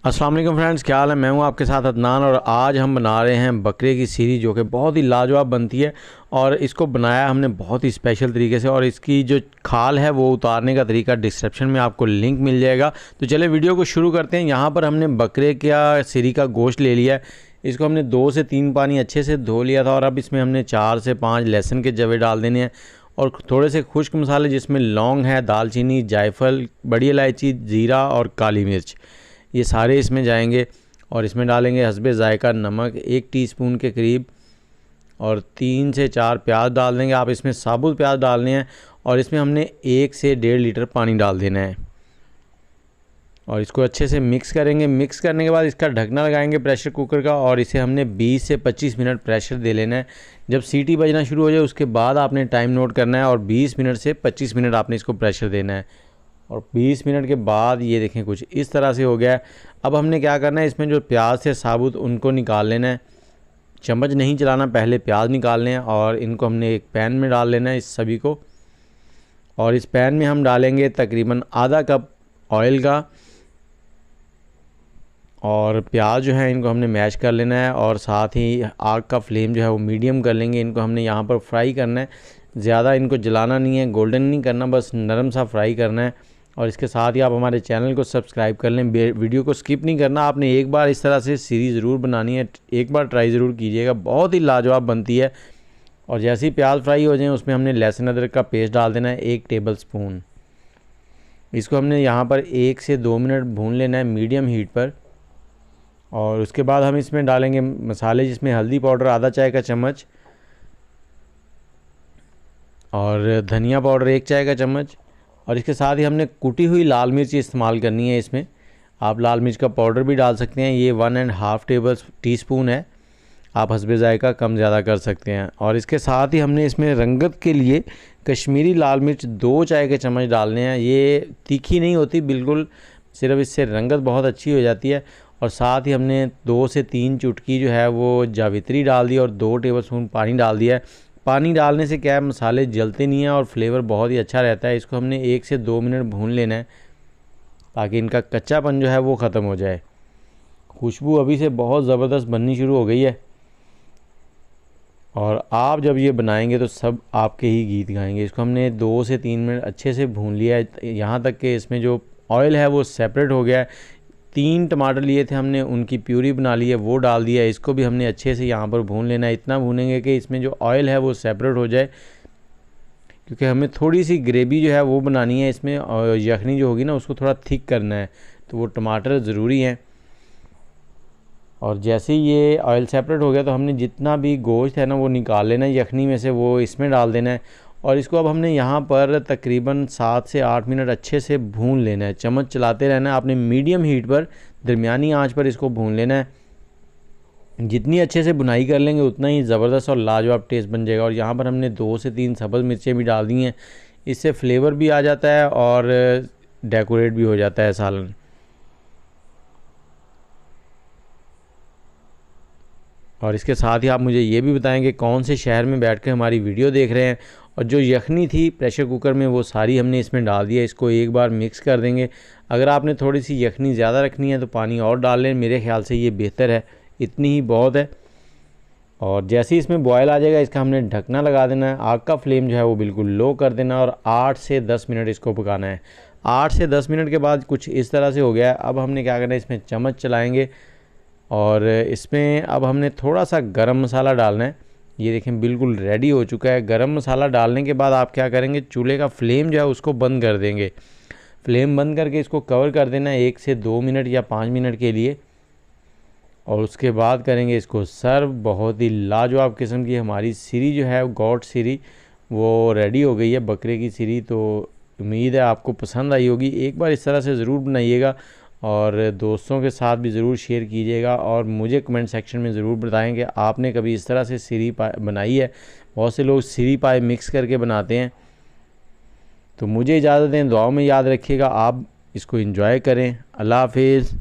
अस्सलाम वालेकुम फ्रेंड्स, क्या हाल है। मैं हूं आपके साथ अदनान और आज हम बना रहे हैं बकरे की सीरी जो कि बहुत ही लाजवाब बनती है। और इसको बनाया हमने बहुत ही स्पेशल तरीके से और इसकी जो खाल है वो उतारने का तरीका डिस्क्रिप्शन में आपको लिंक मिल जाएगा। तो चले वीडियो को शुरू करते हैं। यहाँ पर हमने बकरे का सीरी का गोश्त ले लिया है। इसको हमने 2 से 3 पानी अच्छे से धो लिया था और अब इसमें हमने 4 से 5 लहसुन के जवे डाल देने हैं और थोड़े से खुश्क मसाले जिसमें लौंग है, दालचीनी, जायफल, बड़ी इलायची, ज़ीरा और काली मिर्च, ये सारे इसमें जाएंगे। और इसमें डालेंगे हस्बे ज़ायका नमक 1 टीस्पून के करीब और 3 से 4 प्याज डाल देंगे। आप इसमें साबुत प्याज डालने हैं और इसमें हमने 1 से 1.5 लीटर पानी डाल देना है और इसको अच्छे से मिक्स करेंगे। मिक्स करने के बाद इसका ढकना लगाएंगे प्रेशर कुकर का और इसे हमने 20 से 25 मिनट प्रेशर दे लेना है। जब सीटी बजना शुरू हो जाए उसके बाद आपने टाइम नोट करना है और 20 मिनट से 25 मिनट आपने इसको प्रेशर देना है। और 20 मिनट के बाद ये देखें कुछ इस तरह से हो गया है। अब हमने क्या करना है, इसमें जो प्याज थे साबुत उनको निकाल लेना है। चम्मच नहीं चलाना, पहले प्याज निकालने हैं और इनको हमने एक पैन में डाल लेना है इस सभी को। और इस पैन में हम डालेंगे तकरीबन आधा कप ऑयल का और प्याज जो है इनको हमने मैश कर लेना है और साथ ही आग का फ्लेम जो है वो मीडियम कर लेंगे। इनको हमने यहाँ पर फ्राई करना है, ज़्यादा इनको जलाना नहीं है, गोल्डन नहीं करना, बस नरम सा फ्राई करना है। और इसके साथ ही आप हमारे चैनल को सब्सक्राइब कर लें, वीडियो को स्किप नहीं करना। आपने एक बार इस तरह से सीरीज़ ज़रूर बनानी है, एक बार ट्राई ज़रूर कीजिएगा, बहुत ही लाजवाब बनती है। और जैसे ही प्याज फ्राई हो जाए उसमें हमने लहसुन अदरक का पेस्ट डाल देना है 1 टेबल स्पून। इसको हमने यहाँ पर 1 से 2 मिनट भून लेना है मीडियम हीट पर। और उसके बाद हम इसमें डालेंगे मसाले, जिसमें हल्दी पाउडर आधा चाय का चम्मच और धनिया पाउडर 1 चाय का चम्मच। और इसके साथ ही हमने कुटी हुई लाल मिर्च इस्तेमाल करनी है। इसमें आप लाल मिर्च का पाउडर भी डाल सकते हैं, ये 1.5 टेबल टीस्पून है, आप हस्बे ज़ायका कम ज़्यादा कर सकते हैं। और इसके साथ ही हमने इसमें रंगत के लिए कश्मीरी लाल मिर्च 2 चाय के चम्मच डालने हैं। ये तीखी नहीं होती बिल्कुल, सिर्फ इससे रंगत बहुत अच्छी हो जाती है। और साथ ही हमने 2 से 3 चुटकी जो है वो जावित्री डाल दी और 2 टेबलस्पून पानी डाल दिया है। पानी डालने से क्या है, मसाले जलते नहीं हैं और फ्लेवर बहुत ही अच्छा रहता है। इसको हमने 1 से 2 मिनट भून लेना है ताकि इनका कच्चापन जो है वो ख़त्म हो जाए। खुशबू अभी से बहुत ज़बरदस्त बननी शुरू हो गई है और आप जब ये बनाएंगे तो सब आपके ही गीत गाएंगे। इसको हमने 2 से 3 मिनट अच्छे से भून लिया है, यहाँ तक कि इसमें जो ऑयल है वो सेपरेट हो गया है। 3 टमाटर लिए थे हमने, उनकी प्यूरी बना ली है, वो डाल दिया है। इसको भी हमने अच्छे से यहाँ पर भून लेना है, इतना भूनेंगे कि इसमें जो ऑयल है वो सेपरेट हो जाए, क्योंकि हमें थोड़ी सी ग्रेवी जो है वो बनानी है इसमें। और यखनी जो होगी ना उसको थोड़ा थिक करना है, तो वो टमाटर ज़रूरी हैं। और जैसे ही ये ऑयल सेपरेट हो गया तो हमने जितना भी गोश्त है ना वो निकाल लेना है यखनी में से, वो इसमें डाल देना है। और इसको अब हमने यहाँ पर तकरीबन 7 से 8 मिनट अच्छे से भून लेना है, चम्मच चलाते रहना है आपने, मीडियम हीट पर, दरमियानी आंच पर इसको भून लेना है। जितनी अच्छे से बुनाई कर लेंगे उतना ही ज़बरदस्त और लाजवाब टेस्ट बन जाएगा। और यहाँ पर हमने 2 से 3 सब्ज़ मिर्चें भी डाल दी हैं, इससे फ्लेवर भी आ जाता है और डेकोरेट भी हो जाता है सालन। और इसके साथ ही आप मुझे ये भी बताएं कि कौन से शहर में बैठ कर हमारी वीडियो देख रहे हैं। और जो यखनी थी प्रेशर कुकर में वो सारी हमने इसमें डाल दिया, इसको एक बार मिक्स कर देंगे। अगर आपने थोड़ी सी यखनी ज़्यादा रखनी है तो पानी और डाल लें, मेरे ख्याल से ये बेहतर है, इतनी ही बहुत है। और जैसे ही इसमें बॉयल आ जाएगा इसका हमने ढकना लगा देना है, आग का फ्लेम जो है वो बिल्कुल लो कर देना और 8 से 10 मिनट इसको पकाना है। 8 से 10 मिनट के बाद कुछ इस तरह से हो गया है। अब हमने क्या करना है, इसमें चम्मच चलाएँगे और इसमें अब हमने थोड़ा सा गरम मसाला डालना है। ये देखें बिल्कुल रेडी हो चुका है। गरम मसाला डालने के बाद आप क्या करेंगे, चूल्हे का फ्लेम जो है उसको बंद कर देंगे। फ्लेम बंद करके इसको कवर कर देना है 1 से 2 मिनट या 5 मिनट के लिए और उसके बाद करेंगे इसको सर्व। बहुत ही लाजवाब किस्म की हमारी सीरी जो है गोट सीरी वो रेडी हो गई है, बकरे की सीरी। तो उम्मीद है आपको पसंद आई होगी, एक बार इस तरह से ज़रूर बनाइएगा और दोस्तों के साथ भी ज़रूर शेयर कीजिएगा और मुझे कमेंट सेक्शन में ज़रूर बताएं कि आपने कभी इस तरह से सीरी पाए बनाई है। बहुत से लोग सीरी पाए मिक्स करके बनाते हैं। तो मुझे इजाज़त दें, दुआओं में याद रखिएगा, आप इसको एंजॉय करें। अल्लाह हाफिज़।